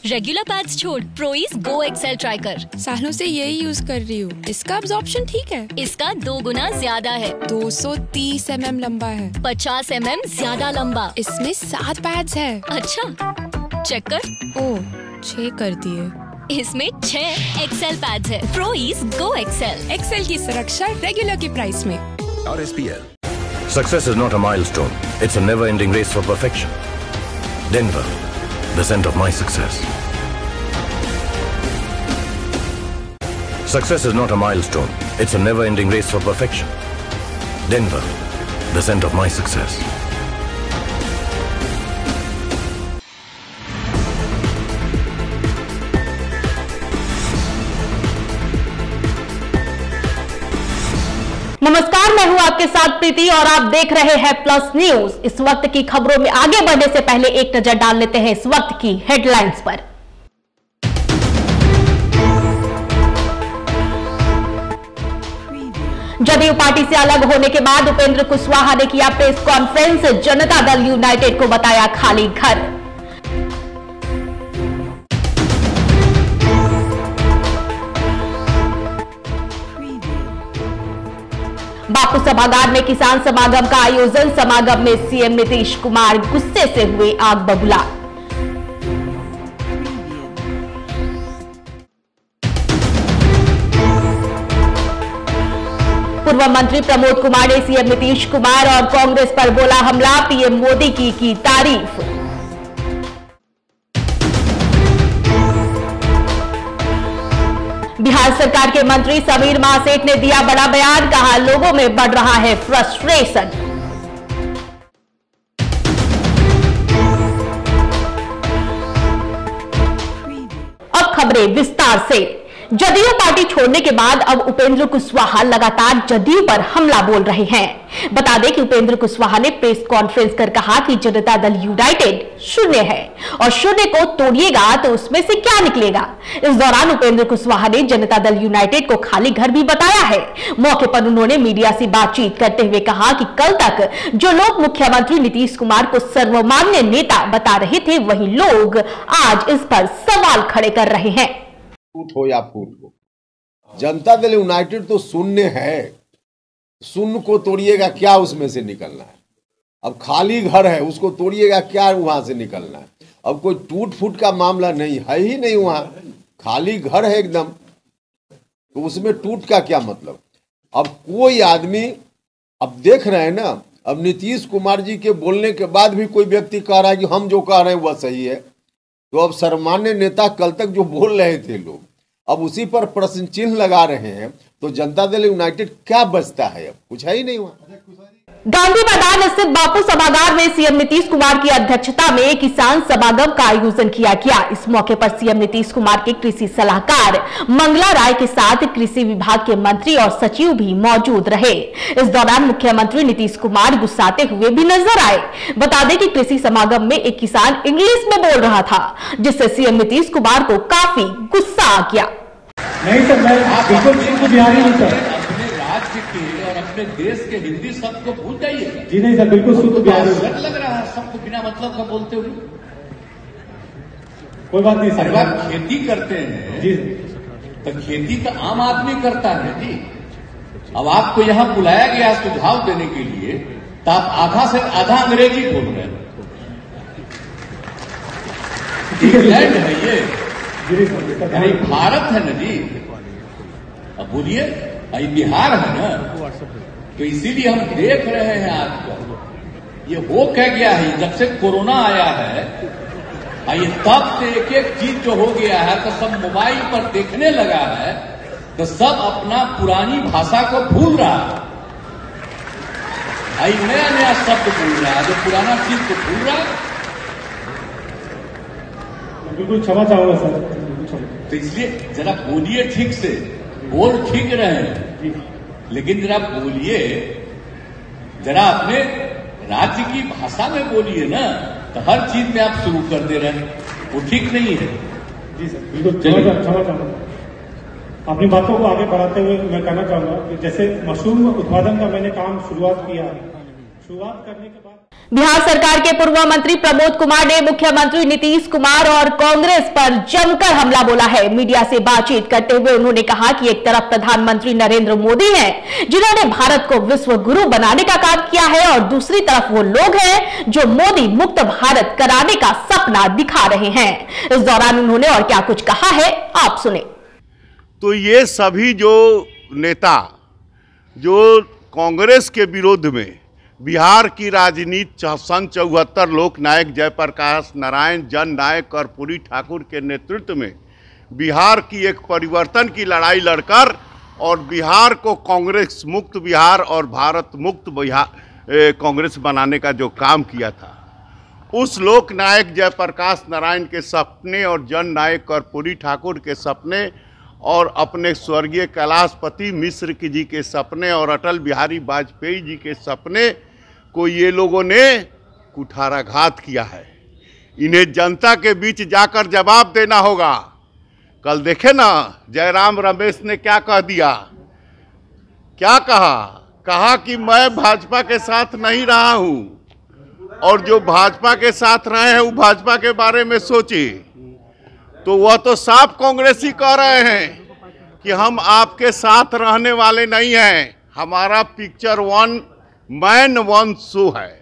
Regular pads छोड़ प्रोइस गो Excel try कर। सालों से यही यूज कर रही हूँ। इसका अब्जॉर्प्शन ठीक है। इसका 2 गुना ज्यादा है। 230 mm लंबा है। 50 mm ज्यादा लंबा। इसमें 7 पैड्स है। अच्छा, चेक कर। ओह, 6 कर दिए। इसमें 6 एक्सेल पैड्स है। प्रोइस गो एक्सेल। एक्सेल की सुरक्षा रेगुलर की प्राइस में। RSPL. Success is not a milestone. It's a never-ending race for perfection. Denver, the scent of my success. Success is not a milestone. It's a never-ending race for perfection. Denver, the scent of my success. नमस्कार, मैं हूं आपके साथ प्रीति और आप देख रहे हैं प्लस न्यूज। इस वक्त की खबरों में आगे बढ़ने से पहले एक नजर डाल लेते हैं इस वक्त की हेडलाइंस पर। जदयू पार्टी से अलग होने के बाद उपेंद्र कुशवाहा ने किया press conference. Janata Dal United को बताया खाली घर। बापू सभागार में किसान समागम का आयोजन। समागम में सीएम नीतीश कुमार गुस्से से हुए आग बबूला। पूर्व मंत्री प्रमोद कुमार ने सीएम नीतीश कुमार और कांग्रेस पर बोला हमला। पीएम मोदी की तारीफ। बिहार सरकार के मंत्री समीर महासेठ ने दिया बड़ा बयान। कहा लोगों में बढ़ रहा है फ्रस्ट्रेशन। अब खबरें विस्तार से। जदयू पार्टी छोड़ने के बाद अब उपेंद्र कुशवाहा लगातार जदयू पर हमला बोल रहे हैं। बता दें कि उपेंद्र कुशवाहा ने प्रेस कॉन्फ्रेंस कर कहा कि जनता दल यूनाइटेड शून्य है और शून्य को तोड़िएगा तो उसमें से क्या निकलेगा। इस दौरान उपेंद्र कुशवाहा ने जनता दल यूनाइटेड को खाली घर भी बताया है। मौके पर उन्होंने मीडिया से बातचीत करते हुए कहा कि कल तक जो लोग मुख्यमंत्री नीतीश कुमार को सर्वमान्य नेता बता रहे थे, वही लोग आज इस पर सवाल खड़े कर रहे हैं। फूट हो या फूट हो, जनता दल यूनाइटेड तो शून्य है। शून्य को तोड़िएगा क्या उसमें से निकलना है। अब खाली घर है, उसको तोड़िएगा क्या वहां से निकलना है। अब कोई टूट फूट का मामला नहीं है ही नहीं, वहां खाली घर है एकदम, तो उसमें टूट का क्या मतलब। अब कोई आदमी, अब देख रहे हैं ना, अब नीतीश कुमार जी के बोलने के बाद भी कोई व्यक्ति कह रहा है कि हम जो कह रहे हैं वह सही है। तो अब सर्वमान्य नेता कल तक जो बोल रहे थे लोग, अब उसी पर प्रश्न चिन्ह लगा रहे हैं, तो जनता दल यूनाइटेड क्या बचता है। अब कुछ है ही नहीं वहां। गांधी मैदान स्थित बापू सभागार में सीएम नीतीश कुमार की अध्यक्षता में किसान समागम का आयोजन किया गया। इस मौके पर सीएम नीतीश कुमार के कृषि सलाहकार मंगला राय के साथ कृषि विभाग के मंत्री और सचिव भी मौजूद रहे। इस दौरान मुख्यमंत्री नीतीश कुमार गुस्साते हुए भी नजर आए। बता दें कि कृषि समागम में एक किसान इंग्लिश में बोल रहा था, जिससे सीएम नीतीश कुमार को काफी गुस्सा आ गया। नहीं सर, मैं बिल्कुल बिहारी हूं सर। राज्य के और अपने देश के हिंदी शब्द को भूल जाइए। जी नहीं सर, बिल्कुल शुद्ध बिहारी लग रहा है सबको बिना मतलब का बोलते हुए। कोई बात नहीं सर। आप खेती करते हैं जी, तो खेती तो आम आदमी करता है जी। अब आपको यहाँ बुलाया गया सुझाव देने के लिए, तो आप आधा से आधा अंग्रेजी बोल रहे हैं। इंग्लैंड है ये, अरे भारत है ना जी। अब बोलिए, ये बिहार है ना, तो इसीलिए हम देख रहे हैं आजकल ये हो क्या गया है। जब से कोरोना आया है, ये तब से एक एक चीज जो हो गया है, तो सब मोबाइल पर देखने लगा है, तो सब अपना पुरानी भाषा को भूल रहा है। नया नया शब्द भूल रहा है, जो पुराना चीज को भूल रहा है। बिल्कुल क्षमा चाहूंगा सर। तो इसलिए जरा बोलिए ठीक से, बोल ठीक रहे हैं, लेकिन जरा बोलिए, जरा अपने राज्य की भाषा में बोलिए ना। तो हर चीज में आप शुरू कर दे रहे हैं, वो ठीक नहीं है। जी सर, बिल्कुल क्षमा चाहूंगा। अपनी बातों को आगे बढ़ाते हुए मैं कहना चाहूंगा कि जैसे मशरूम उत्पादन का मैंने काम शुरुआत किया शुरुआत करने के बाद बिहार सरकार के पूर्व मंत्री प्रमोद कुमार ने मुख्यमंत्री नीतीश कुमार और कांग्रेस पर जमकर हमला बोला है। मीडिया से बातचीत करते हुए उन्होंने कहा कि एक तरफ प्रधानमंत्री नरेंद्र मोदी हैं, जिन्होंने भारत को विश्व गुरु बनाने का काम किया है, और दूसरी तरफ वो लोग हैं जो मोदी मुक्त भारत कराने का सपना दिखा रहे हैं। इस दौरान उन्होंने और क्या कुछ कहा है, आप सुने। तो ये सभी जो नेता जो कांग्रेस के विरोध में बिहार की राजनीति सन 74 लोकनायक जयप्रकाश नारायण, जन नायक कर्पूरी ठाकुर के नेतृत्व में बिहार की एक परिवर्तन की लड़ाई लड़कर और बिहार को कांग्रेस मुक्त बिहार और भारत मुक्त बिहार कांग्रेस बनाने का जो काम किया था, उस लोकनायक जयप्रकाश नारायण के सपने और जन नायक कर्पूरी ठाकुर के सपने और अपने स्वर्गीय कैलाशपति मिश्र जी के सपने और अटल बिहारी वाजपेयी जी के सपने को ये लोगों ने कुठाराघात किया है। इन्हें जनता के बीच जाकर जवाब देना होगा। कल देखे ना जयराम रमेश ने क्या कह दिया, क्या कहा कि मैं भाजपा के साथ नहीं रहा हूं, और जो भाजपा के साथ रहे हैं वो भाजपा के बारे में सोचे। तो वह तो साफ कांग्रेसी कह रहे हैं कि हम आपके साथ रहने वाले नहीं हैं, हमारा picture one man one show है।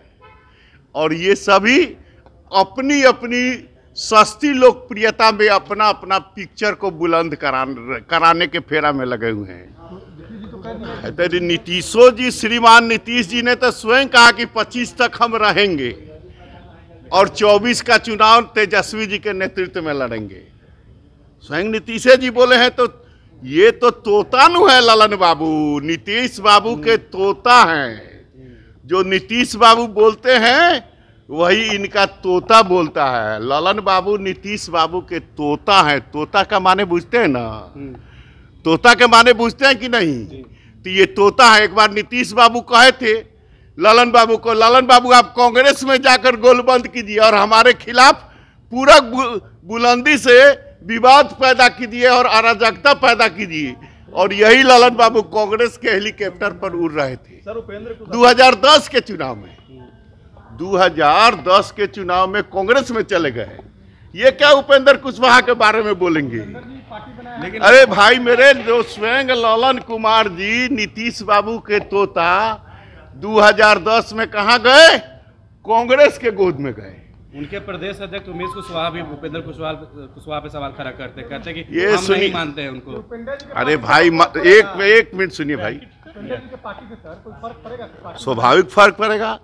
और ये सभी अपनी अपनी सस्ती लोकप्रियता में अपना अपना पिक्चर को बुलंद कराने के फेरा में लगे हुए हैं। तो नीतीशो जी, श्रीमान नीतीश जी ने तो स्वयं कहा कि 25 तक हम रहेंगे और 24 का चुनाव तेजस्वी जी के नेतृत्व में लड़ेंगे। स्वयं नीतीश जी बोले हैं। तो ये तो तोता नु है ललन बाबू, नीतीश बाबू के तोता हैं। जो नीतीश बाबू बोलते हैं वही इनका तोता बोलता है। ललन बाबू नीतीश बाबू के तोता हैं। तोता का माने बुझते हैं ना, तोता के माने बुझते हैं कि नहीं? तो ये तोता है। एक बार नीतीश बाबू कहे थे ललन बाबू को, ललन बाबू आप कांग्रेस में जाकर गोलबंद कीजिए और हमारे खिलाफ पूरा बुलंदी से विवाद पैदा कीजिए और अराजकता पैदा कीजिए। और यही ललन बाबू कांग्रेस के हेलीकॉप्टर पर उड़ रहे थे 2010 के चुनाव में। 2010 के चुनाव में कांग्रेस में चले गए। ये क्या उपेंद्र कुशवाहा के बारे में बोलेंगे? अरे भाई मेरे, जो स्वयं ललन कुमार जी नीतीश बाबू के तोता 2010 में कहाँ गए? कांग्रेस के गोद में गए। उनके प्रदेश अध्यक्ष उमेश कुशवाहा भी उपेंद्र कुशवाहा पे सवाल खड़ा करते कि ये हम नहीं मानते हैं उनको। अरे भाई एक मिनट सुनिए भाई, स्वाभाविक फर्क पड़ेगा।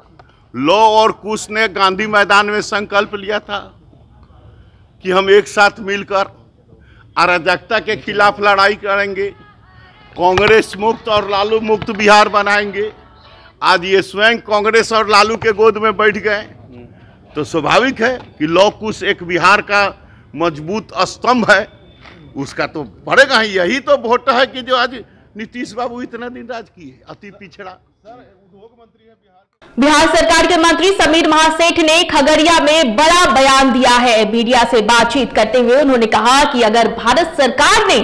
लो और कुश ने गांधी मैदान में संकल्प लिया था कि हम एक साथ मिलकर अराजकता के खिलाफ लड़ाई करेंगे, कांग्रेस मुक्त और लालू मुक्त बिहार बनाएंगे। आज ये स्वयं कांग्रेस और लालू के गोद में बैठ गए। तो स्वाभाविक है कि लौ कुश एक बिहार का मजबूत स्तंभ है, उसका तो पड़ेगा ही। यही तो वोट है कि जो आज नीतीश बाबू इतना दिन राज किए, अति पिछड़ा। बिहार सरकार के मंत्री समीर महासेठ ने खगड़िया में बड़ा बयान दिया है। मीडिया से बातचीत करते हुए उन्होंने कहा कि अगर भारत सरकार ने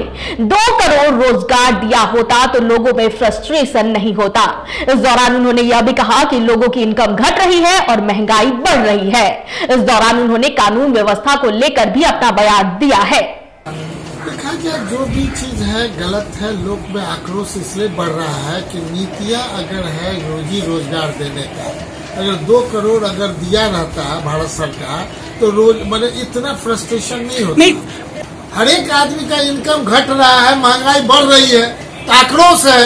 2 करोड़ रोजगार दिया होता तो लोगों में फ्रस्ट्रेशन नहीं होता। इस दौरान उन्होंने यह भी कहा कि लोगों की इनकम घट रही है और महंगाई बढ़ रही है। इस दौरान उन्होंने कानून व्यवस्था को लेकर भी अपना बयान दिया है। देखा जाए जो भी चीज है गलत है, लोग में आक्रोश इसलिए बढ़ रहा है कि नीतियां अगर है रोजी रोजगार देने का, अगर 2 करोड़ अगर दिया रहता है भारत सरकार तो रोज मतलब इतना फ्रस्ट्रेशन नहीं होता। हर एक आदमी का इनकम घट रहा है, महंगाई बढ़ रही है, आक्रोश है।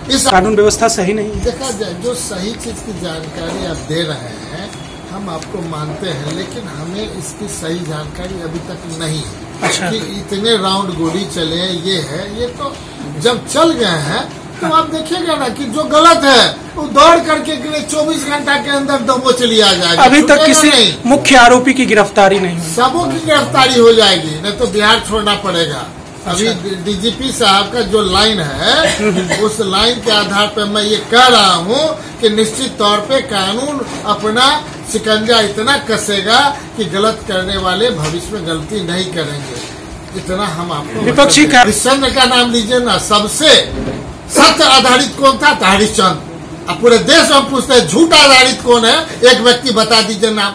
इस कानून व्यवस्था सही नहीं है। देखा जाए जो सही चीज की जानकारी आप दे रहे हैं हम आपको मानते हैं, लेकिन हमें इसकी सही जानकारी अभी तक नहीं है। अच्छा। कि इतने राउंड गोली चले ये है, ये तो जब चल गए हैं तो आप देखिएगा ना कि जो गलत है वो दौड़ करके 24 घंटा के अंदर दबोच लिया जाएगा। अभी तक किसी मुख्य आरोपी की गिरफ्तारी नहीं हुई। सबों की गिरफ्तारी हो जाएगी, नहीं तो बिहार छोड़ना पड़ेगा। अभी डीजीपी साहब का जो लाइन है उस लाइन के आधार पर मैं ये कह रहा हूँ कि निश्चित तौर पे कानून अपना शिकंजा इतना कसेगा कि गलत करने वाले भविष्य में गलती नहीं करेंगे। इतना हम आपको विपक्षी हरिश्चंद्र का नाम लीजिए ना, सबसे सत्य आधारित कौन था? हरिश्चंद्र। अब पूरे देश में पूछते हैं झूठ आधारित कौन है, एक व्यक्ति बता दीजिए नाम।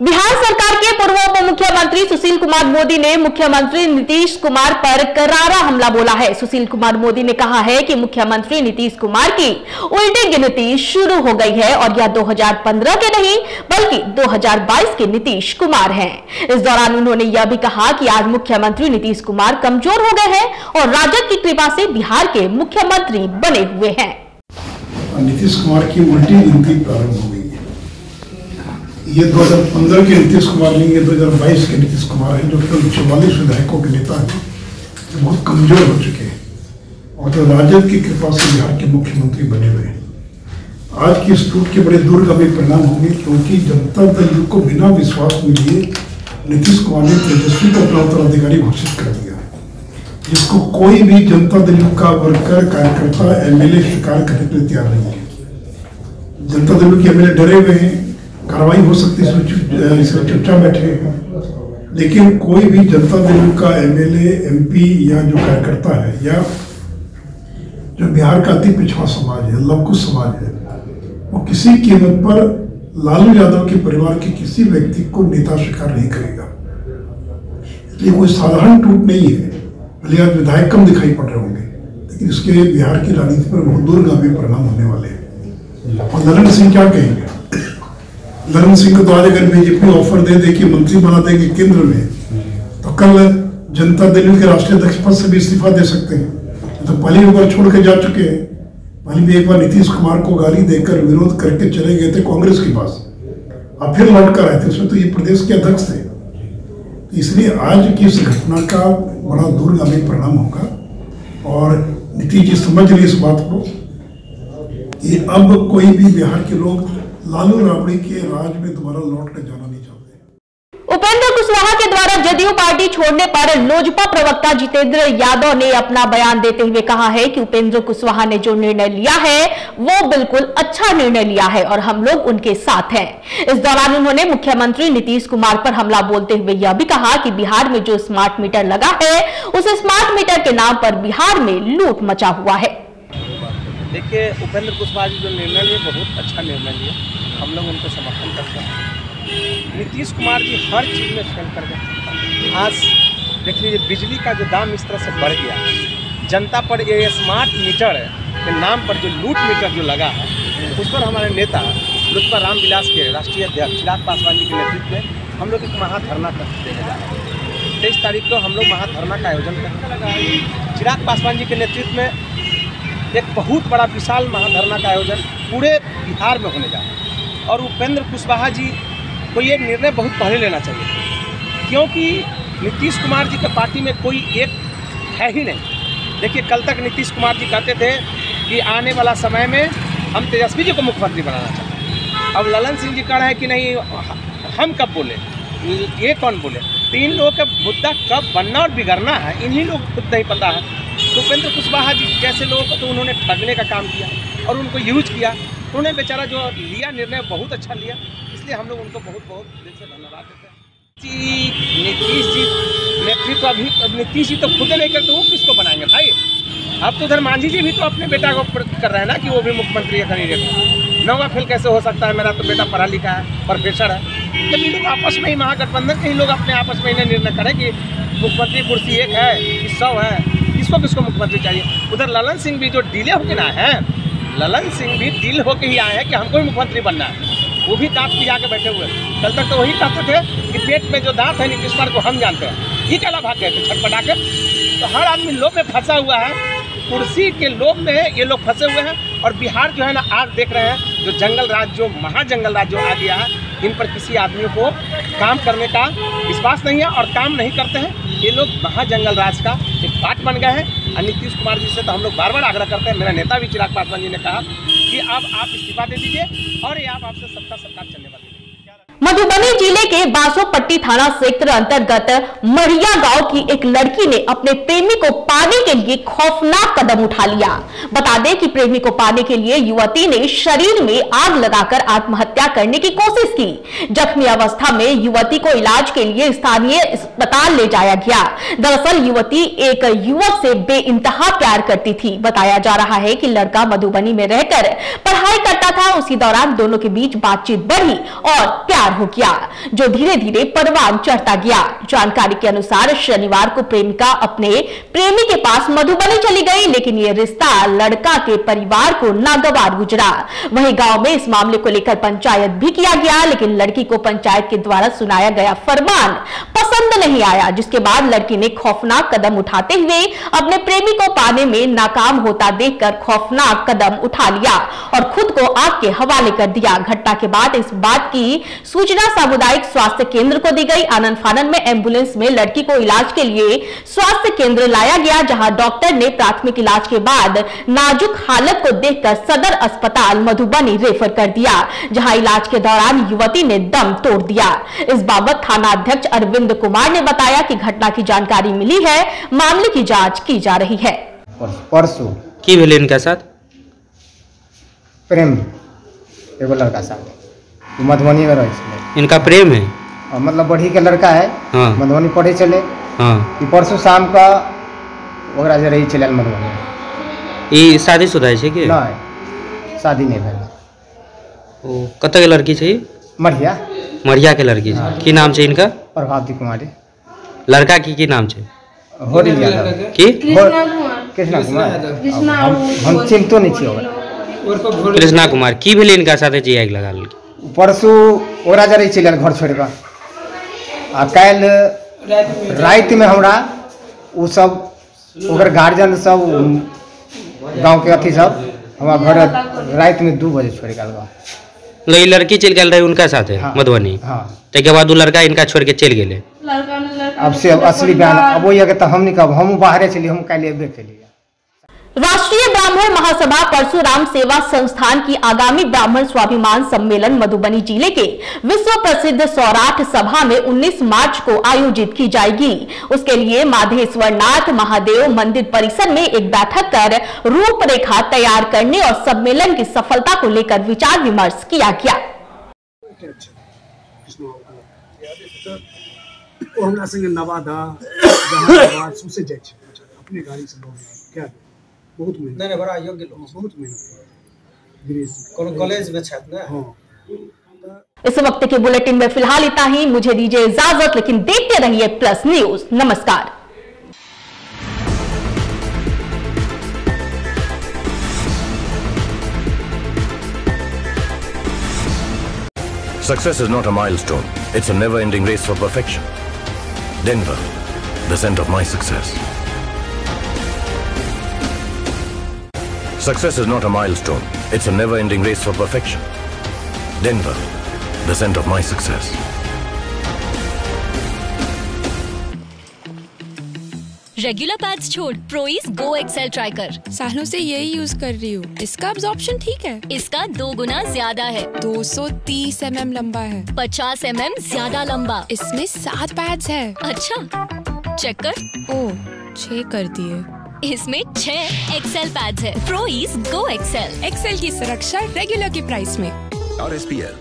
बिहार सरकार के पूर्व उप मुख्यमंत्री सुशील कुमार मोदी ने मुख्यमंत्री नीतीश कुमार पर करारा हमला बोला है। सुशील कुमार मोदी ने कहा है कि मुख्यमंत्री नीतीश कुमार की उल्टी गिनती शुरू हो गई है और यह 2015 के नहीं बल्कि 2022 के नीतीश कुमार हैं। इस दौरान उन्होंने यह भी कहा कि आज मुख्यमंत्री नीतीश कुमार कमजोर हो गए हैं और राजद की कृपा से बिहार के मुख्यमंत्री बने हुए हैं। नीतीश कुमार की उल्टी गिनती प्रारंभ हो गई। ये 2015 के नीतीश कुमार नहीं, ये 2022 के नीतीश कुमार हैं, जो केवल 44 विधायकों के नेता हैं, जो बहुत कमजोर हो चुके हैं और जो राजद की कृपा से बिहार के मुख्यमंत्री बने हुए हैं। आज की इस टूट के बड़े दूरगामी परिणाम होंगे, क्योंकि जनता दल को बिना विश्वास में लिए नीतीश कुमार ने तेजस्वी को अपना उत्तराधिकारी घोषित कर दिया, जिसको कोई भी जनता दल का वर्कर, कार्यकर्ता, MLA स्वीकार करने के लिए तैयार नहीं है। जनता दल के MLA डरे हुए हैं, कार्रवाई हो सकती है, इसमें चुपचाप बैठे हैं, लेकिन कोई भी जनता दल का MLA, MP या जो कार्यकर्ता है या जो बिहार का अति पिछड़ा समाज है, लवकुश समाज है, वो किसी कीमत पर लालू यादव के परिवार के किसी व्यक्ति को नेता स्वीकार नहीं करेगा। इसलिए कोई साधारण टूट नहीं है। भले आज विधायक कम दिखाई पड़ रहे होंगे, लेकिन इसके बिहार की राजनीति पर बहुत दूरगामी परिणाम होने वाले हैं। और नरेंद्र सिंह क्या कहेंगे? नरेंद्र सिंह को तो आज अगर बीजेपी ऑफर दे कि मंत्री बना देंगे केंद्र में, तो कल जनता दल के राष्ट्रीय अध्यक्ष पद से भी इस्तीफा दे सकते हैं। तो पहले एक बार छोड़ के जा चुके हैं, पहले भी एक बार नीतीश कुमार को गाली देकर विरोध करके चले गए थे कांग्रेस के पास, अब फिर लौट कर आए थे। उसमें तो ये प्रदेश के अध्यक्ष थे। इसलिए आज की इस घटना का बड़ा दूरगामी परिणाम होगा और नीतीश जी समझ रही इस बात को कि अब कोई भी बिहार के लोग लालू राबड़ी के राज में दोबारा लौट कर जाना नहीं चाहते। उपेंद्र कुशवाहा के द्वारा जदयू पार्टी छोड़ने पर लोजपा प्रवक्ता जितेंद्र यादव ने अपना बयान देते हुए कहा है कि उपेंद्र कुशवाहा ने जो निर्णय लिया है वो बिल्कुल अच्छा निर्णय लिया है और हम लोग उनके साथ हैं। इस दौरान उन्होंने मुख्यमंत्री नीतीश कुमार पर हमला बोलते हुए यह भी कहा कि बिहार में जो स्मार्ट मीटर लगा है उस स्मार्ट मीटर के नाम पर बिहार में लूट मचा हुआ है। देखिए, उपेंद्र कुशवाहा जी जो निर्णय लिए बहुत अच्छा निर्णय लिया, हम लोग उनको समर्थन करते हैं। नीतीश कुमार जी हर चीज़ में फेल कर गए। आज देख लीजिए, बिजली का जो दाम इस तरह से बढ़ गया, जनता पर ये स्मार्ट मीटर के नाम पर जो लूट मीटर जो लगा है, उस पर हमारे नेता लोजपा रामविलास के राष्ट्रीय अध्यक्ष चिराग पासवान जी के नेतृत्व में हम लोग एक महाधरना करते हैं। 23 तारीख को हम लोग महाधरना का आयोजन करेंगे। चिराग पासवान जी के नेतृत्व में एक बहुत बड़ा विशाल महाधरना का आयोजन पूरे बिहार में होने जा रहा है। और उपेंद्र कुशवाहा जी को ये निर्णय बहुत पहले लेना चाहिए, क्योंकि नीतीश कुमार जी के पार्टी में कोई एक है ही नहीं। देखिए, कल तक नीतीश कुमार जी कहते थे कि आने वाला समय में हम तेजस्वी जी को मुख्यमंत्री बनाना चाहते हैं। अब ललन सिंह जी कह रहे हैं कि नहीं, हम कब बोले, ये कौन बोले? तो इन लोगों का मुद्दा कब बनना और बिगड़ना है, इन्हीं लोग खुद नहीं पता है। तो उपेंद्र कुशवाहा जी जैसे लोगों को तो उन्होंने ठगने का काम किया और उनको यूज किया। तो उन्हें बेचारा जो लिया निर्णय बहुत अच्छा लिया, इसलिए हम लोग उनको बहुत बहुत दिल से धन्यवाद देते हैं। नीतीश जी नेतृत्व अभी नीतीश जी तो खुद नहीं करते, वो किसको बनाएंगे भाई? अब तो उधर मांझी जी भी तो अपने बेटा को कर रहे हैं ना कि वो भी मुख्यमंत्री है कैंडिडेट। 9वां फेल कैसे हो सकता है? मेरा तो बेटा पढ़ा लिखा है, प्रोफेसर है। जब ये लोग आपस में ही महागठबंधन के ही लोग अपने आपस में इन्हें निर्णय करें कि मुख्यमंत्री कुर्सी 1 है कि 100 है, किसको मुख्यमंत्री चाहिए। उधर ललन सिंह भी जो डीले होके ना है, ललन सिंह भी डील होके ही आए हैं कि हमको भी मुख्यमंत्री बनना है। वो भी दांत पिजा के बैठे हुए। कल तक तो वही कहते थे कि पेट में जो दांत है नीतीश कुमार को हम जानते हैं, ये क्या भाग गए थे छटपटा के। तो हर आदमी लोभ में फंसा हुआ है, कुर्सी के लोभ में ये लोग फंसे हुए हैं। और बिहार जो है ना, आज देख रहे हैं जो जंगल राज, जो महाजंगल राज जो आ गया है, इन पर किसी आदमी को काम करने का विश्वास नहीं है और काम नहीं करते हैं। ये लोग महाजंगल राज का एक पार्ट बन गए हैं। और नीतीश कुमार जी से तो हम लोग बार बार आग्रह करते हैं, मेरा नेता भी चिराग पासवान जी ने कहा कि अब आप इस्तीफा दे दीजिए और ये आपसे सबका सरकार चलने वाली है। मधुबनी जिले के बासोपट्टी थाना क्षेत्र अंतर्गत मढ़िया गांव की एक लड़की ने अपने प्रेमी को पाने के लिए खौफनाक कदम उठा लिया। बता दें कि प्रेमी को पाने के लिए युवती ने शरीर में आग लगाकर आत्महत्या करने की कोशिश की। जख्मी अवस्था में युवती को इलाज के लिए स्थानीय अस्पताल ले जाया गया। दरअसल युवती एक युवक से बेइंतहा प्यार करती थी। बताया जा रहा है कि लड़का मधुबनी में रहकर पढ़ाई करता था। उसी दौरान दोनों के बीच बातचीत बढ़ी और प्यार हो गया, जो धीरे धीरे परवान चढ़ता गया। जानकारी के अनुसार शनिवार को प्रेमिका अपने प्रेमी के पास मधुबनी चली गई, लेकिन यह रिश्ता लड़का के परिवार को नागवार गुजरा। वहीं गांव में इस मामले को लेकर पंचायत भी किया गया, लेकिन लड़की को पंचायत के द्वारा सुनाया गया फरमान पसंद नहीं आया, जिसके बाद लड़की ने खौफनाक कदम उठाते हुए अपने प्रेमी को पाने में नाकाम होता देखकर खौफनाक कदम उठा लिया और खुद को आग के हवाले कर दिया। घटना के बाद इस बात की सूचना सामुदायिक स्वास्थ्य केंद्र को दी गई। आनन फानन में एम्बुलेंस में लड़की को इलाज के लिए स्वास्थ्य केंद्र लाया गया, जहां डॉक्टर ने प्राथमिक इलाज के बाद नाजुक हालत को देखकर सदर अस्पताल मधुबनी रेफर कर दिया, जहां इलाज के दौरान युवती ने दम तोड़ दिया। इस बाबत थाना अध्यक्ष अरविंद कुमार ने बताया कि घटना की जानकारी मिली है, मामले की जांच की जा रही है। परसों की भेल इनका साथ प्रेम एगो लड़का साथ मधुबनी में रहे। इनका प्रेम है मतलब बढ़ी के लड़का है। हाँ। मधुबनी पढ़े चले। हाँ। कि परसों शाम का ओकरा जे रही चले मधुबनी। ये शादीशुदा है कि नहीं? शादी नहीं भेल। ओ कत के लड़की है? मढ़िया। मढ़िया के लड़की है। की नाम है इनका? प्रभावती कुमारी। लड़का की नाम है? होरी यादव। की कृष्णा कुमार। हम चिंतो नहीं छिए। कृष्णा कुमार की भेल इनका साथे जी आग लगा लेलकै। परसू ओरा जरे चल घर छोड़ कर आ कल रात में हमरा उ सब ओकर गार्जियन सब गांव के अथी सब हमारा घर रात में 2 बजे छोड़ गल। लड़की चल गल रहे उनका साथे। हाँ। मधुबनी। हाँ। के बाद वो लड़का इनका छोड़ के चल गए। अब से असली बयान अब वो तो हम नहीं कब हम बाहर चलिए हम कल एबे के राष्ट्रीय ब्राह्मण महासभा परशुराम सेवा संस्थान की आगामी ब्राह्मण स्वाभिमान सम्मेलन मधुबनी जिले के विश्व प्रसिद्ध सौराठ सभा में 19 मार्च को आयोजित की जाएगी। उसके लिए माधेश्वरनाथ महादेव मंदिर परिसर में एक बैठक कर रूपरेखा तैयार करने और सम्मेलन की सफलता को लेकर विचार विमर्श किया गया। नवादा अपने गाड़ी से क्या बहुत नहीं बड़ा योग्य लोग बहुत मेहनत कॉलेज में छात्र ना। हाँ। इस वक्त के बुलेटिन में फिलहाल इतना ही। मुझे दीजिए इजाजत, लेकिन देखते रहिए प्लस न्यूज। नमस्कार। Success is not a milestone. It's a never-ending race for perfection. Denver, the center of my success. Success is not a milestone. It's a never-ending race for perfection. Denver, the center of my success. Regular pads छोड़ प्रोइस गो Excel try कर। सालों से यही use कर रही हूँ। इसका absorption ठीक है। इसका 2 गुना ज्यादा है। 230 mm लंबा है। 50 mm ज्यादा लंबा। इसमें 7 पैड्स है। अच्छा चेक कर। ओह 6 कर दिए। इसमें 6 एक्सेल पैड्स है। प्रोइस गो एक्सेल। एक्सेल की सुरक्षा रेगुलर के प्राइस में। RSPL